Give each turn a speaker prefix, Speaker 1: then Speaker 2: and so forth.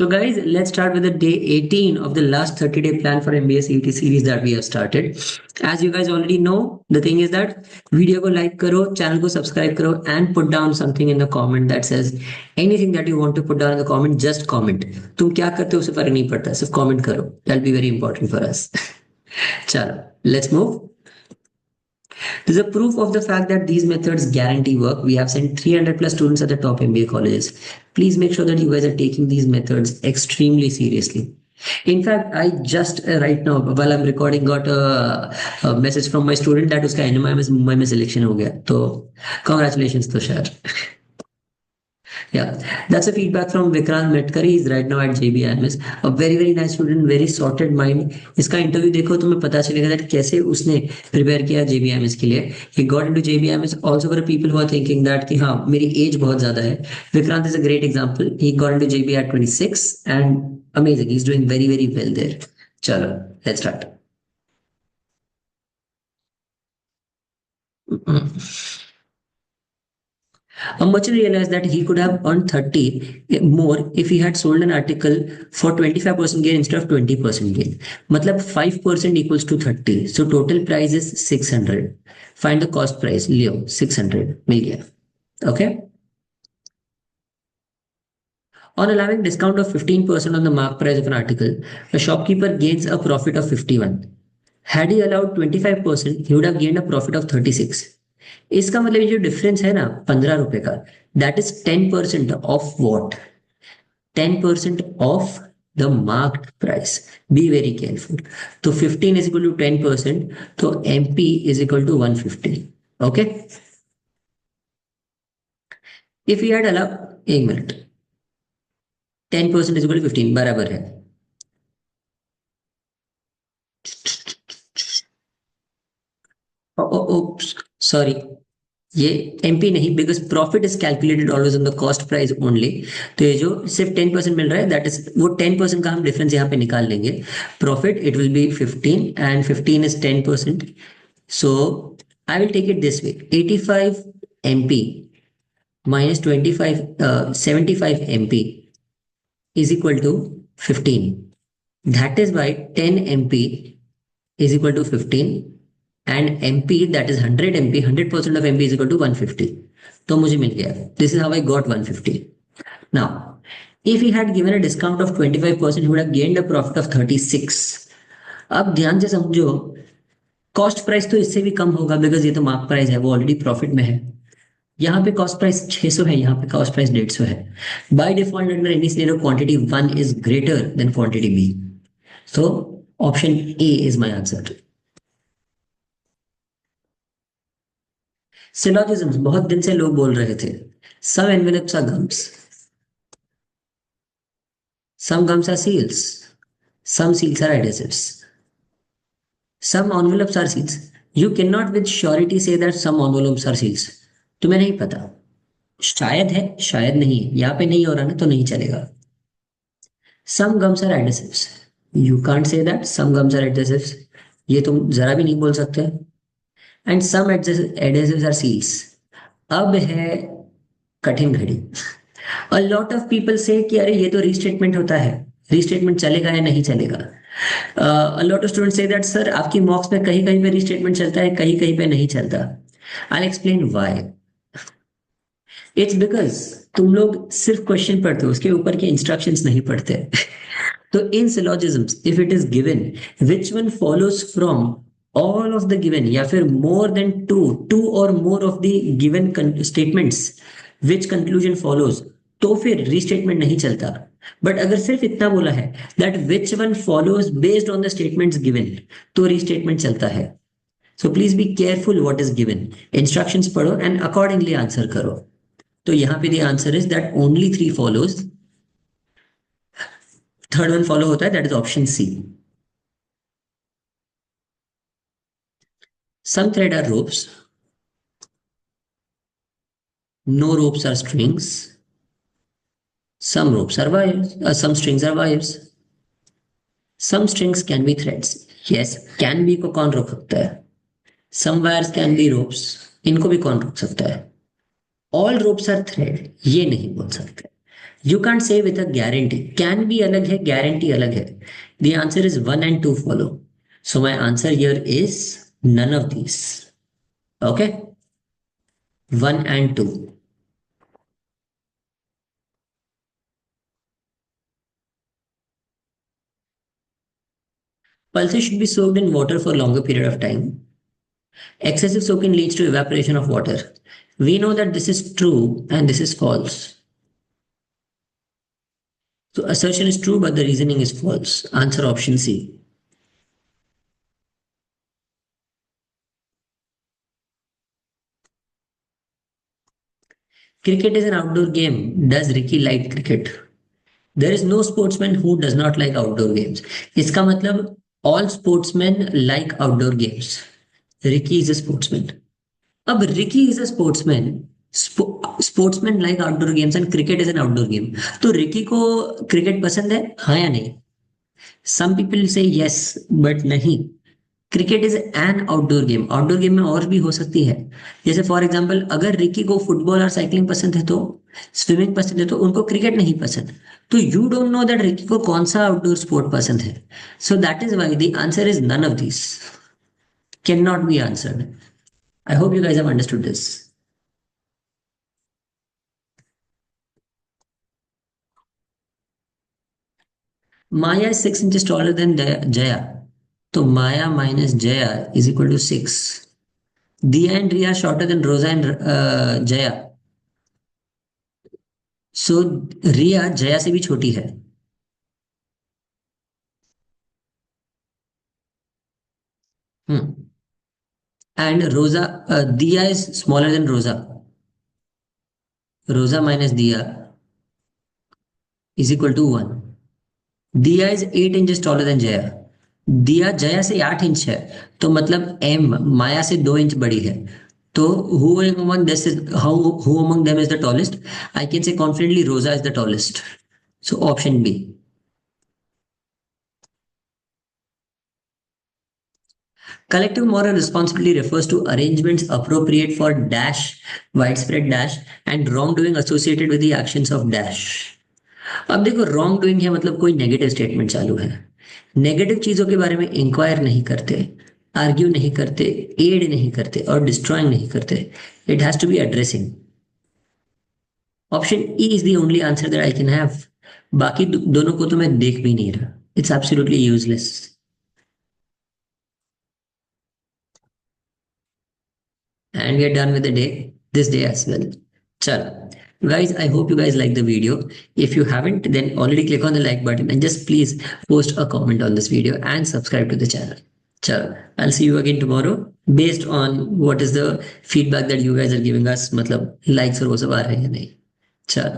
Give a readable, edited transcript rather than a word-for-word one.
Speaker 1: So guys, let's start with the day 18 of the last 30-day plan for MBA CET series that we have started. As you guys already know, the thing is that video को like करो, channel को subscribe करो and put down something in the comment that says anything that you want to put down in the comment, just comment. तुम क्या करते हो उसे फर्क नहीं पड़ता, सिर्फ comment करो. That'll be very important for us. चलो, let's move. There's a proof of the fact that these methods guarantee work. We have sent 300 plus students at the top MBA colleges. Please make sure that you guys are taking these methods extremely seriously. In fact, I just right now while I'm recording got a message from my student that उसका NMIMS Mumbai में selection हो गया. तो congratulations to Tushar. Yeah, that's a feedback from Vikrant Metkari. He's right now at JBIMS. A very very nice student, very sorted mind. इसका interview देखो तो मैं पता चलेगा that कैसे उसने प्रिपेयर किया JBIMS के लिए. He got into JBIMS also for the people who are thinking that कि हाँ मेरी एज बहुत ज्यादा है. Vikrant is a great example. He got into JB at 26 and amazing. He's doing very very well there. चलो, let's start. A merchant realized that he could have earned 30 more if he had sold an article for 25% gain instead of 20% gain. मतलब 5% equals to 30. So total price is 600. Find the cost price. लियो 600 मिल गया. Okay. On allowing discount of 15% on the mark price of an article, a shopkeeper gains a profit of 51. Had he allowed 25%, he would have gained a profit of 36. इसका मतलब ये जो difference है ना 15 रुपए का, that is 10% of what, 10% of the marked price. Be very careful. तो 15 is equal to 10%, तो MP is equal to 150. Okay, if you had allow, एक मिनट, 10% इज इक्वल टू 15 बराबर है. सॉरी, ये एमपी नहीं, because profit is calculated always on the cost price only. तो ये जो सिर्फ 10% मिल रहा है, दैट इज वो 10% का हम डिफरेंस यहाँ पे निकाल लेंगे. Profit it will be 15 and 15 is 10%. So I will take it this way, 85 MP minus 75 MP is equal to 15. That is why 10 MP is equal to 15 and MP, that is 100 MP, 100% of MP is equal to 150. तो मुझे मिल गया. This is how I got 150. Now, if he had given a discount of 25%, he would have gained a profit of 36. अब ध्यान से समझो, cost price तो इससे भी कम होगा बिकॉज ये तो मार्क प्राइस है, वो ऑलरेडी प्रॉफिट में है. यहाँ पे कॉस्ट प्राइस 600 है, यहाँ पे कॉस्ट प्राइस 150 है. By default under any scenario quantity 1 is greater than quantity B. So option A is my answer. Syllogisms बहुत दिन से लोग बोल रहे थे. Some envelopes are gums, some gums are seals, some seals are adhesives, some envelopes are seals. You can not with surety say that some envelopes are seals. तुम्हें नहीं पता, शायद है शायद नहीं है, यहाँ पे नहीं हो रहा ना तो नहीं चलेगा. Some gums are adhesives, you can't say that some gums are adhesives, ये तुम जरा भी नहीं बोल सकते. And some adhesives are seals. अब है कठिन घड़ी. अ लॉट ऑफ पीपल से कि अरे ये तो रीस्टेटमेंट होता है, रीस्टेटमेंट चलेगा या नहीं चलेगा. A lot of students say that sir आपकी मॉक्स में कहीं कहीं पे रीस्टेटमेंट चलता है, कहीं कहीं पे नहीं चलता. I explain why. It's because तुम लोग सिर्फ क्वेश्चन पढ़ते हो, उसके ऊपर के इंस्ट्रक्शंस नहीं पढ़ते. तो इन syllogisms if it is given which one follows from all of the given या फिर मोर देन टू और more of the given statements which conclusion follows, तो फिर रीस्टेटमेंट नहीं चलता. बट अगर सिर्फ इतना बोला है that which one follows based on the statements given, तो रीस्टेटमेंट चलता है. So please be careful what is given. Instructions पढ़ो एंड अकॉर्डिंगली आंसर करो. तो यहां पे the answer is that only 3 फॉलोज. थर्ड वन फॉलो होता है, that is option C. Some thread are ropes, no ropes are strings. Some ropes are wires, some strings are wires. Some strings can be threads. Yes, can be को कौन रोक सकता है. Some wires can be ropes, इनको भी कौन रोक सकता है. All ropes are thread, ये नहीं बोल सकते. You can't say with a guarantee. Can be अलग है, guarantee अलग है. The answer is 1 and 2 follow. So my answer here is none of these. Okay? 1 and 2. Pulses should be soaked in water for longer period of time. Excessive soaking leads to evaporation of water. We know that this is true and this is false. So assertion is true, but the reasoning is false. Answer option C. Cricket is an outdoor game. Does Ricky like cricket? There is no sportsman who does not like outdoor games. इसका मतलब all sportsmen like outdoor games. Ricky is a sportsman. अब Ricky is a sportsman. Sportsmen like outdoor games and cricket is an outdoor game. तो Ricky को cricket पसंद है, हाँ या नहीं? Some people say yes, but नहीं. Cricket is an outdoor game. Outdoor game में और भी हो सकती है. जैसे फॉर एग्जाम्पल अगर रिकी को फुटबॉल और साइकिलिंग पसंद है तो स्विमिंग पसंद है तो उनको क्रिकेट नहीं पसंद. तो you don't know that Ricky को कौन सा आउटडोर स्पोर्ट पसंद है. So that is why the answer is none of this. Can not be answered. I hope you guys have understood this. Maya is 6 inches taller than Jaya. तो माया minus Jaya is equal to 6. Diya and Riya shorter than Rosa and Jaya. सो रिया जया से भी छोटी है. And रोजा, दिया is smaller than रोजा. रोजा minus दिया is equal to 1. Diya is 8 inches taller than Jaya. Diya Jaya से 8 इंच है. तो मतलब एम माया से 2 इंच बड़ी है. तो who among this is who among them is the tallest? I can say confidently Rosa is the tallest. So option B. Collective moral responsibility refers to arrangements appropriate for dash, widespread dash, and wrongdoing associated with the actions of dash. अब देखो wrong doing है मतलब कोई negative statement चालू है. Negative चीजों के बारे में इंक्वायर नहीं करते, आर्ग्यू नहीं करते, एड नहीं करते और डिस्ट्रॉइंग नहीं करते. It has to be addressing. Option E is the only answer that I can have. बाकी दोनों को तो मैं देख भी नहीं रहा. It's absolutely useless. And we are done with the day, this day as well. Chalo. Guys, I hope you guys like the video. If you haven't, then already click on the like button and just please post a comment on this video and subscribe to the channel. Chalo. I'll see you again tomorrow based on what is the feedback that you guys are giving us. मतलब likes और वो सब आ रहे हैं या नहीं. चलो.